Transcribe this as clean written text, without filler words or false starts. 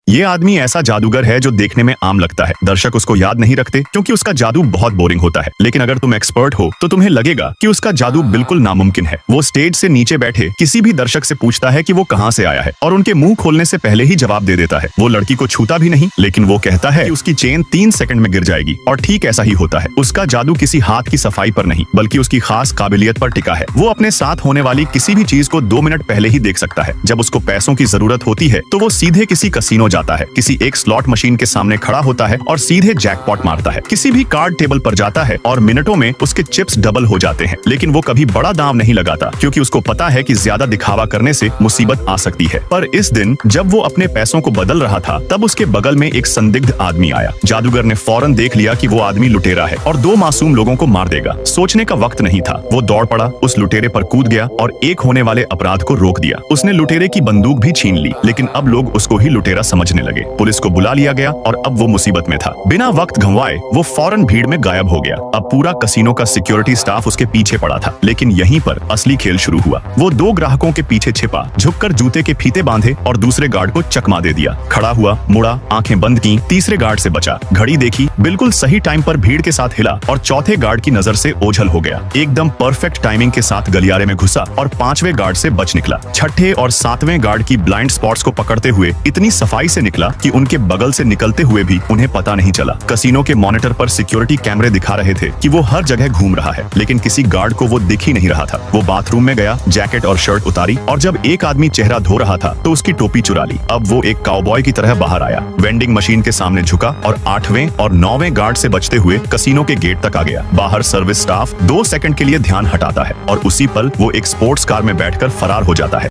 ये आदमी ऐसा जादूगर है जो देखने में आम लगता है। दर्शक उसको याद नहीं रखते क्योंकि उसका जादू बहुत बोरिंग होता है। लेकिन अगर तुम एक्सपर्ट हो तो तुम्हें लगेगा कि उसका जादू बिल्कुल नामुमकिन है। वो स्टेज से नीचे बैठे किसी भी दर्शक से पूछता है कि वो कहाँ से आया है और उनके मुंह खोलने से पहले ही जवाब दे देता है। वो लड़की को छूता भी नहीं, लेकिन वो कहता है कि उसकी चेन 3 सेकंड में गिर जाएगी और ठीक ऐसा ही होता है। उसका जादू किसी हाथ की सफाई पर नहीं बल्कि उसकी खास काबिलियत पर टिका है। वो अपने साथ होने वाली किसी भी चीज को 2 मिनट पहले ही देख सकता है। जब उसको पैसों की जरूरत होती है तो वो सीधे किसी कसीनो जाता है, किसी एक स्लॉट मशीन के सामने खड़ा होता है और सीधे जैकपॉट मारता है। किसी भी कार्ड टेबल पर जाता है और मिनटों में उसके चिप्स डबल हो जाते हैं। लेकिन वो कभी बड़ा दांव नहीं लगाता क्योंकि उसको पता है कि ज्यादा दिखावा करने से मुसीबत आ सकती है। पर इस दिन जब वो अपने पैसों को बदल रहा था तब उसके बगल में एक संदिग्ध आदमी आया। जादूगर ने फौरन देख लिया कि वो आदमी लुटेरा है और 2 मासूम लोगों को मार देगा। सोचने का वक्त नहीं था। वो दौड़ पड़ा, उस लुटेरे पर कूद गया और एक होने वाले अपराध को रोक दिया। उसने लुटेरे की बंदूक भी छीन ली, लेकिन अब लोग उसको ही लुटेरा समझने लगे। पुलिस को बुला लिया गया और अब वो मुसीबत में था। बिना वक्त गंवाए वो फौरन भीड़ में गायब हो गया। अब पूरा कसीनो का सिक्योरिटी स्टाफ उसके पीछे पड़ा था। लेकिन यहीं पर असली खेल शुरू हुआ। वो 2 ग्राहकों के पीछे छिपा, झुककर जूते के फीते बांधे और दूसरे गार्ड को चकमा दे दिया। खड़ा हुआ, मुड़ा, आंखें बंद की, तीसरे गार्ड से बचा। घड़ी देखी, बिल्कुल सही टाइम पर भीड़ के साथ हिला और चौथे गार्ड की नजर से ओझल हो गया। एकदम परफेक्ट टाइमिंग के साथ गलियारे में घुसा और 5वें गार्ड से बच निकला। छठे और 7वें गार्ड की ब्लाइंड स्पॉट्स को पकड़ते हुए इतनी सफाई से निकला कि उनके बगल से निकलते हुए भी उन्हें पता नहीं चला। कसीनो के मॉनिटर पर सिक्योरिटी कैमरे दिखा रहे थे कि वो हर जगह घूम रहा है, लेकिन किसी गार्ड को वो दिख ही नहीं रहा था। वो बाथरूम में गया, जैकेट और शर्ट उतारी और जब एक आदमी चेहरा धो रहा था तो उसकी टोपी चुरा ली। अब वो एक काउबॉय की तरह बाहर आया, वेंडिंग मशीन के सामने झुका और 8वें और 9वें गार्ड से बचते हुए कसीनो के गेट तक आ गया। बाहर सर्विस स्टाफ 2 सेकंड के लिए ध्यान हटाता है और उसी पल वो एक स्पोर्ट्स कार में बैठकर फरार हो जाता है।